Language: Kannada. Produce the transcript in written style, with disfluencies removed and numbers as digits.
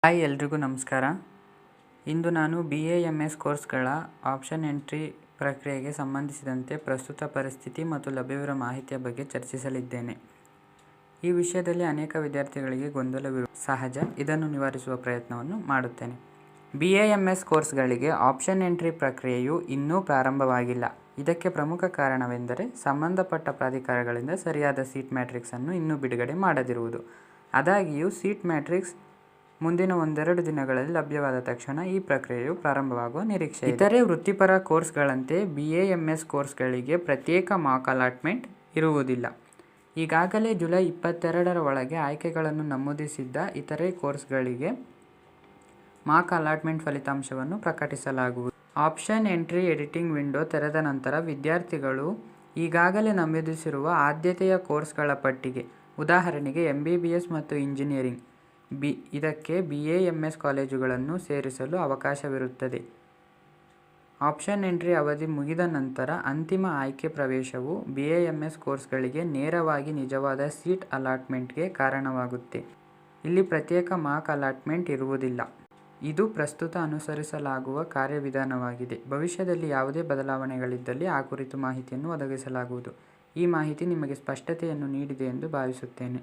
ಹಾಯ್ ಎಲ್ರಿಗೂ ನಮಸ್ಕಾರ. ಇಂದು ನಾನು BAMS ಕೋರ್ಸ್ಗಳ ಆಪ್ಷನ್ ಎಂಟ್ರಿ ಪ್ರಕ್ರಿಯೆಗೆ ಸಂಬಂಧಿಸಿದಂತೆ ಪ್ರಸ್ತುತ ಪರಿಸ್ಥಿತಿ ಮತ್ತು ಲಭ್ಯವಿರುವ ಮಾಹಿತಿಯ ಬಗ್ಗೆ ಚರ್ಚಿಸಲಿದ್ದೇನೆ. ಈ ವಿಷಯದಲ್ಲಿ ಅನೇಕ ವಿದ್ಯಾರ್ಥಿಗಳಿಗೆ ಗೊಂದಲವಿರುವ ಸಹಜ. ಇದನ್ನು ನಿವಾರಿಸುವ ಪ್ರಯತ್ನವನ್ನು ಮಾಡುತ್ತೇನೆ. BAMS ಕೋರ್ಸ್ಗಳಿಗೆ ಆಪ್ಷನ್ ಎಂಟ್ರಿ ಪ್ರಕ್ರಿಯೆಯು ಇನ್ನೂ ಪ್ರಾರಂಭವಾಗಿಲ್ಲ. ಇದಕ್ಕೆ ಪ್ರಮುಖ ಕಾರಣವೆಂದರೆ ಸಂಬಂಧಪಟ್ಟ ಪ್ರಾಧಿಕಾರಗಳಿಂದ ಸರಿಯಾದ ಸೀಟ್ ಮ್ಯಾಟ್ರಿಕ್ಸ್ ಅನ್ನು ಇನ್ನೂ ಬಿಡುಗಡೆ ಮಾಡದಿರುವುದು. ಆದಾಗ್ಯೂ ಸೀಟ್ ಮ್ಯಾಟ್ರಿಕ್ಸ್ ಮುಂದಿನ ಒಂದೆರಡು ದಿನಗಳಲ್ಲಿ ಲಭ್ಯವಾದ ತಕ್ಷಣ ಈ ಪ್ರಕ್ರಿಯೆಯು ಪ್ರಾರಂಭವಾಗುವ ನಿರೀಕ್ಷೆ ಇದೆ. ಇತರೆ ವೃತ್ತಿಪರ ಕೋರ್ಸ್ಗಳಂತೆ BAMS ಕೋರ್ಸ್ಗಳಿಗೆ ಪ್ರತ್ಯೇಕ ಮಾಕ್ ಅಲಾಟ್ಮೆಂಟ್ ಇರುವುದಿಲ್ಲ. ಈಗಾಗಲೇ ಜುಲೈ 22ರ ಒಳಗೆ ಆಯ್ಕೆಗಳನ್ನು ನಮೂದಿಸಿದ್ದ ಇತರೆ ಕೋರ್ಸ್ಗಳಿಗೆ ಮಾಕ್ ಅಲಾಟ್ಮೆಂಟ್ ಫಲಿತಾಂಶವನ್ನು ಪ್ರಕಟಿಸಲಾಗುವುದು. ಆಪ್ಷನ್ ಎಂಟ್ರಿ ಎಡಿಟಿಂಗ್ ವಿಂಡೋ ತೆರೆದ ನಂತರ ವಿದ್ಯಾರ್ಥಿಗಳು ಈಗಾಗಲೇ ನಮೂದಿಸಿರುವ ಆದ್ಯತೆಯ ಕೋರ್ಸ್ಗಳ ಪಟ್ಟಿಗೆ, ಉದಾಹರಣೆಗೆ MBBS ಮತ್ತು ಇಂಜಿನಿಯರಿಂಗ್, ಇದಕ್ಕೆ BAMS ಕಾಲೇಜುಗಳನ್ನು ಸೇರಿಸಲು ಅವಕಾಶವಿರುತ್ತದೆ. ಆಪ್ಷನ್ ಎಂಟ್ರಿ ಅವಧಿ ಮುಗಿದ ನಂತರ ಅಂತಿಮ ಆಯ್ಕೆ ಪ್ರವೇಶವು BAMS ಕೋರ್ಸ್ಗಳಿಗೆ ನೇರವಾಗಿ ನಿಜವಾದ ಸೀಟ್ ಅಲಾಟ್ಮೆಂಟ್ಗೆ ಕಾರಣವಾಗುತ್ತೆ. ಇಲ್ಲಿ ಪ್ರತ್ಯೇಕ ಮಾಕ್ ಅಲಾಟ್ಮೆಂಟ್ ಇರುವುದಿಲ್ಲ. ಇದು ಪ್ರಸ್ತುತ ಅನುಸರಿಸಲಾಗುವ ಕಾರ್ಯವಿಧಾನವಾಗಿದೆ. ಭವಿಷ್ಯದಲ್ಲಿ ಯಾವುದೇ ಬದಲಾವಣೆಗಳಿದ್ದಲ್ಲಿ ಆ ಕುರಿತು ಮಾಹಿತಿಯನ್ನು ಒದಗಿಸಲಾಗುವುದು. ಈ ಮಾಹಿತಿ ನಿಮಗೆ ಸ್ಪಷ್ಟತೆಯನ್ನು ನೀಡಿದೆ ಎಂದು ಭಾವಿಸುತ್ತೇನೆ.